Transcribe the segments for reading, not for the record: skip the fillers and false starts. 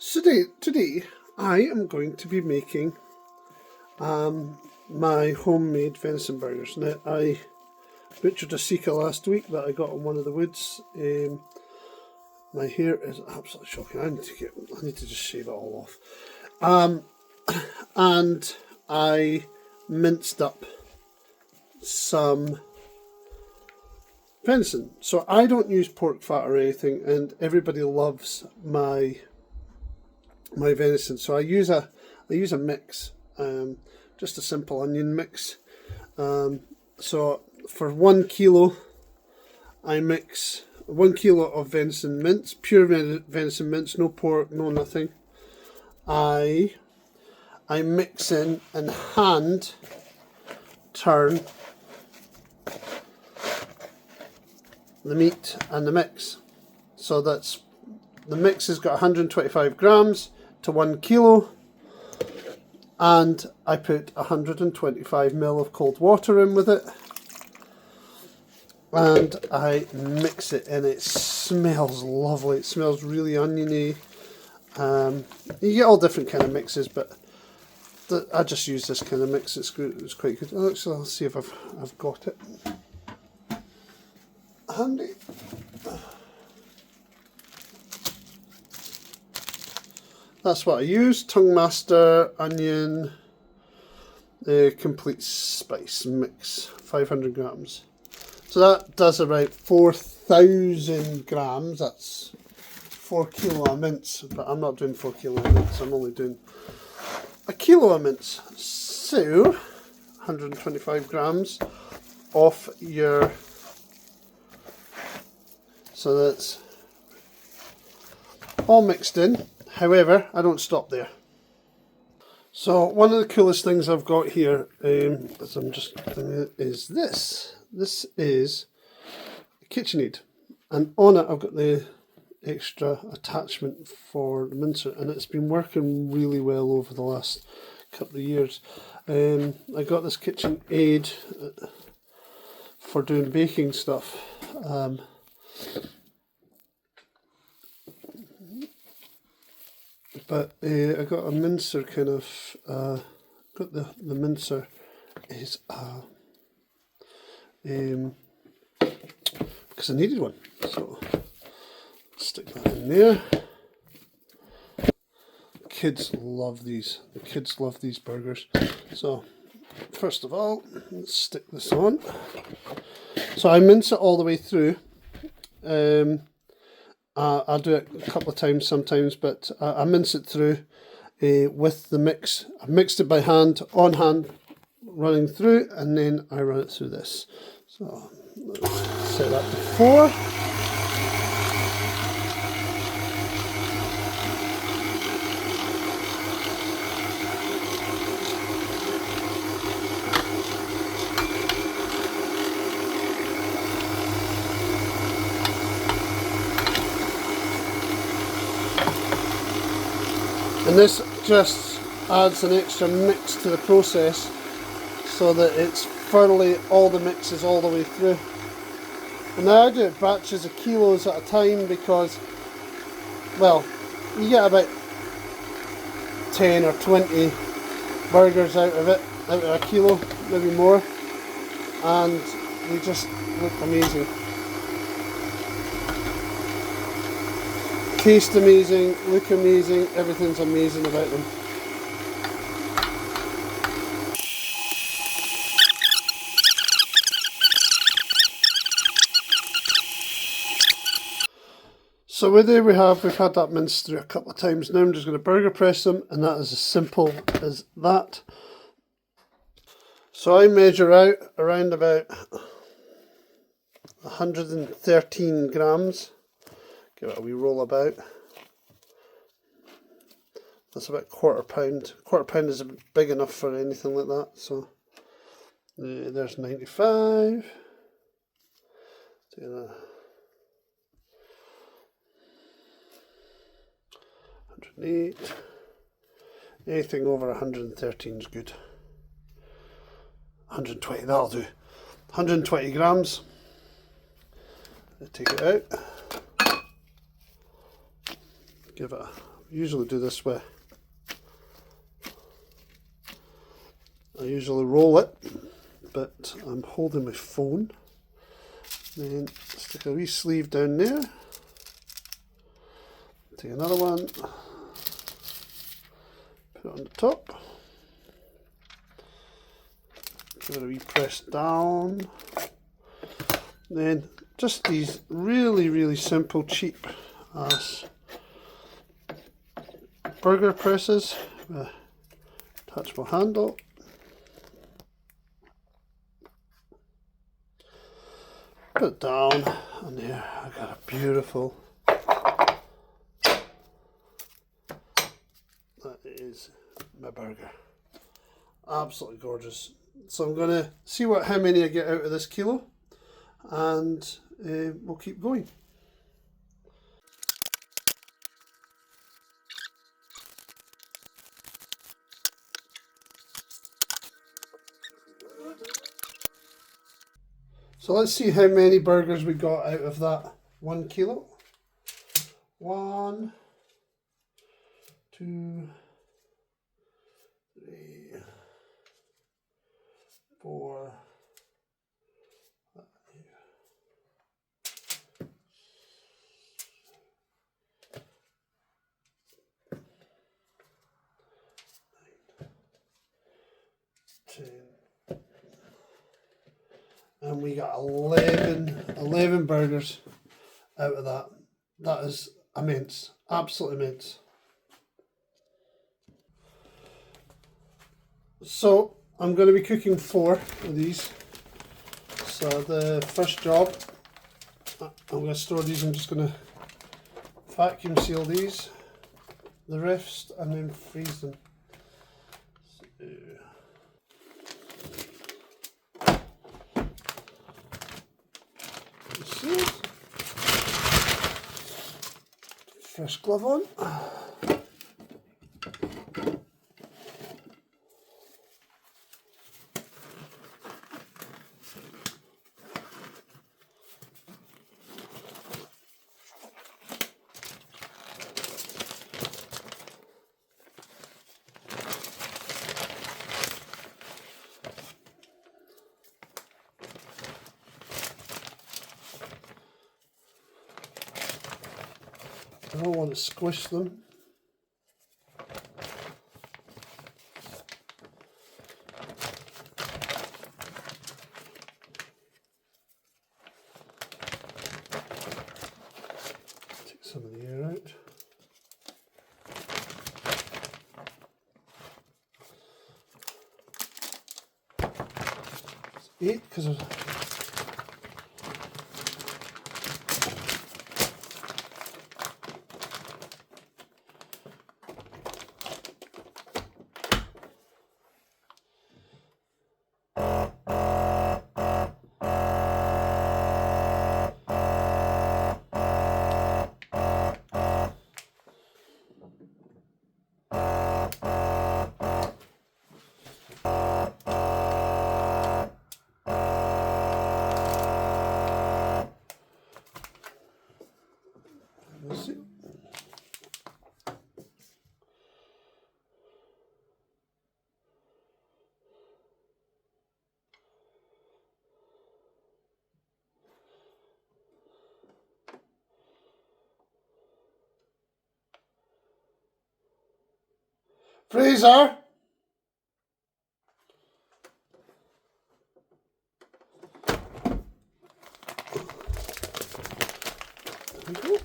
So today I am going to be making my homemade venison burgers. Now, I butchered a Sika last week that I got on one of the woods. My hair is absolutely shocking. I need to just shave it all off. And I minced up some venison. So I don't use pork fat or anything, and everybody loves my venison. So I use a mix, just a simple onion mix. So for 1 kilo, I mix 1 kilo of venison mince, pure venison mince, no pork, no nothing. I mix in and hand turn the meat and the mix. So that's, the mix has got 125 grams to 1 kilo, and I put 125 ml of cold water in with it, and I mix it, and it smells lovely. It smells really oniony. You get all different kind of mixes, but I just use this kind of mix. It's quite good. Actually, I'll see if I've got it handy. That's what I use. Tongue master, onion, complete spice mix, 500 grams. So that does about 4,000 grams. That's 4 kilo of mince, but I'm not doing 4 kilo of mince. I'm only doing a kilo of mince. So 125 grams off your. So that's all mixed in. However, I don't stop there. So one of the coolest things I've got here, as I'm just is this. This is a KitchenAid, and on it I've got the extra attachment for the mincer, and it's been working really well over the last couple of years. I got this KitchenAid for doing baking stuff. But I got a mincer kind of, got the mincer is because I needed one, so stick that in there. Kids love these. The kids love these burgers. So first of all, let's stick this on. So I mince it all the way through. I'll do it a couple of times sometimes, but I mince it through with the mix. I've mixed it by hand, on hand, running through, and then I run it through this. So let's set that to 4. And this just adds an extra mix to the process so that it's thoroughly, all the mixes all the way through. And now I do it batches of kilos at a time because, well, you get about 10 or 20 burgers out of it, out of a kilo, maybe more, and they just look amazing. Taste amazing, look amazing, everything's amazing about them. So there we've had that minced through a couple of times. Now I'm just going to burger press them, and that is as simple as that. So I measure out around about 113 grams. Give it a wee roll about. That's about £1/4 pound. £1/4 pound is big enough for anything like that. So there's 95. 108. Anything over 113 is good. 120, that'll do. 120 grams. Take it out. Give it a usually do this with, I usually roll it, but I'm holding my phone. Then stick a wee sleeve down there. Take another one, put it on the top. Give it a wee press down. Then just these really simple, cheap ass burger presses with a attachable handle. Put it down, and there I got a beautiful. That is my burger. Absolutely gorgeous. So I'm going to see how many I get out of this kilo, and we'll keep going. So let's see how many burgers we got out of that 1 kilo. 1, 2, 3, 4, 5, 10. And we got 11 burgers out of that. That is immense, absolutely immense. So I'm going to be cooking 4 of these. So the first job, I'm going to store these. I'm just going to vacuum seal these, the rest, and then freeze them. So, fresh glove on. I don't want to squish them. Take some of the air out. It's 8 because of freezer. There we go.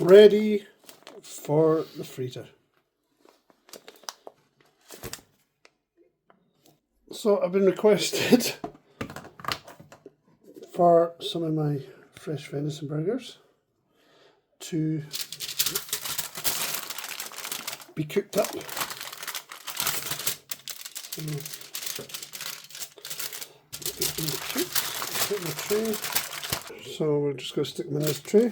Ready for the freezer. So I've been requested for some of my fresh venison burgers to be cooked up. Put in the tray. So we're just going to stick them in this tray.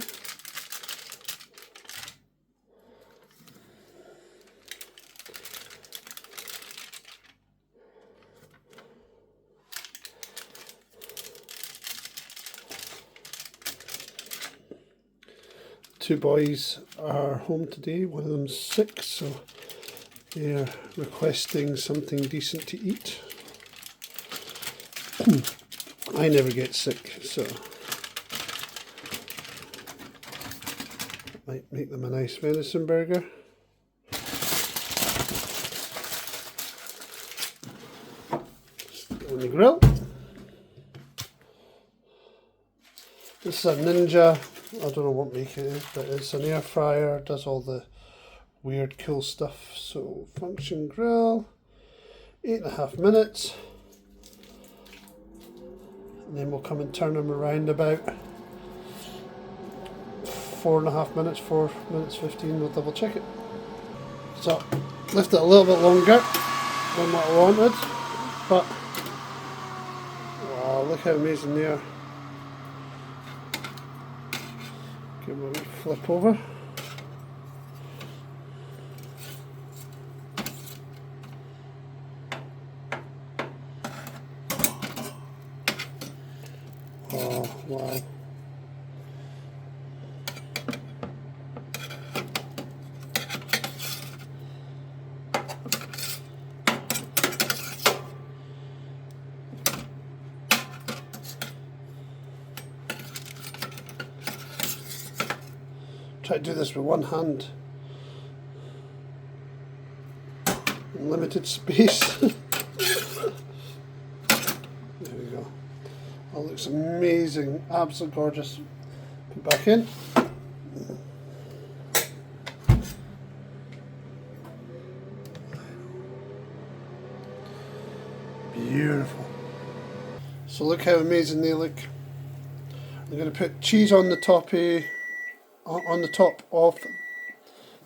Two boys are home today, one of them's sick, so they're requesting something decent to eat. I never get sick, so might make them a nice venison burger. On the grill. This is a Ninja. I don't know what make it is, but it's an air fryer, does all the weird cool stuff. So function grill, 8.5 minutes, and then we'll come and turn them around about 4.5 minutes, 4 minutes 15, we'll double check it. So left it a little bit longer than what I wanted, but wow, look how amazing they are. Give them a wee flip over. Oh, wow. Try to do this with one hand. Limited space. There we go. That looks amazing, absolutely gorgeous. Put back in. Beautiful. So look how amazing they look. I'm going to put cheese on the top of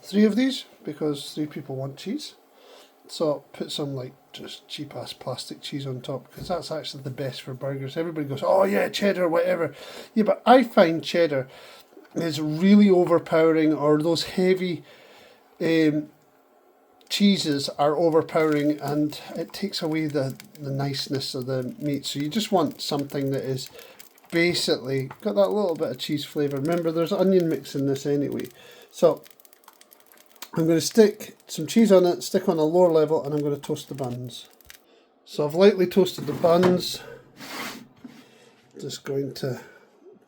3 of these because 3 people want cheese. So put some like just cheap ass plastic cheese on top because that's actually the best for burgers. Everybody goes, oh yeah, cheddar, whatever. Yeah, but I find cheddar is really overpowering, or those heavy cheeses are overpowering, and it takes away the niceness of the meat. So you just want something that is basically got that little bit of cheese flavour. Remember, there's onion mix in this anyway. So I'm going to stick some cheese on it, stick on a lower level, and I'm going to toast the buns. So I've lightly toasted the buns. Just going to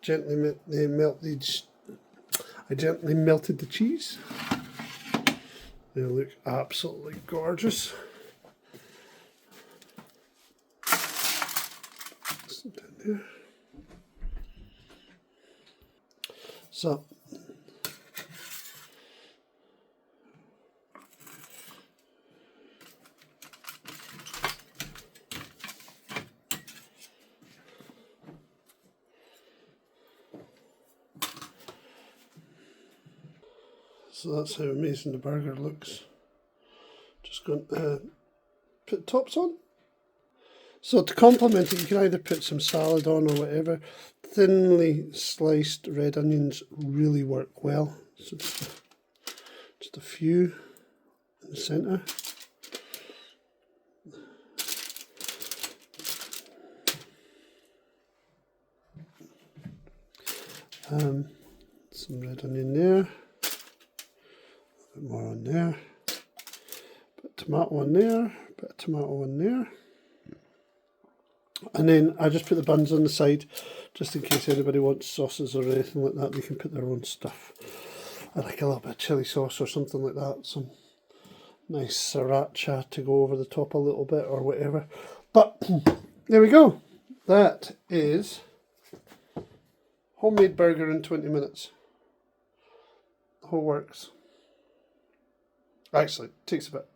gently melt these. I gently melted the cheese. They look absolutely gorgeous. Down there. So that's how amazing the burger looks. Just going to put tops on. So to complement it, you can either put some salad on or whatever. Thinly sliced red onions really work well. So just a few in the centre. Some red onion there. A bit more on there, bit of tomato on there, bit of tomato on there, and then I just put the buns on the side just in case anybody wants sauces or anything like that. They can put their own stuff. I like a little bit of chili sauce or something like that, some nice sriracha to go over the top a little bit or whatever. But there we go, that is homemade burger in 20 minutes. The whole works. Actually, it takes a bit.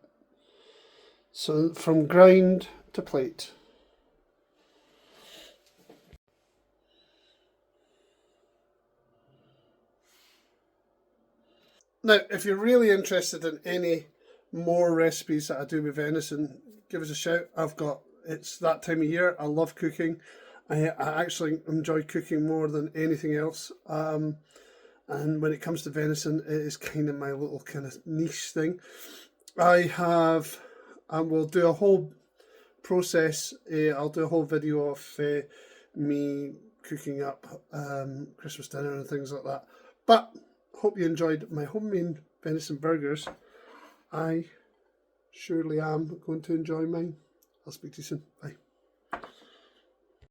So from grind to plate. Now, if you're really interested in any more recipes that I do with venison, give us a shout. It's that time of year. I love cooking. I actually enjoy cooking more than anything else. And when it comes to venison, it is kind of my little kind of niche thing. We'll do a whole process. I'll do a whole video of me cooking up Christmas dinner and things like that. But hope you enjoyed my homemade venison burgers. I surely am going to enjoy mine. I'll speak to you soon. Bye.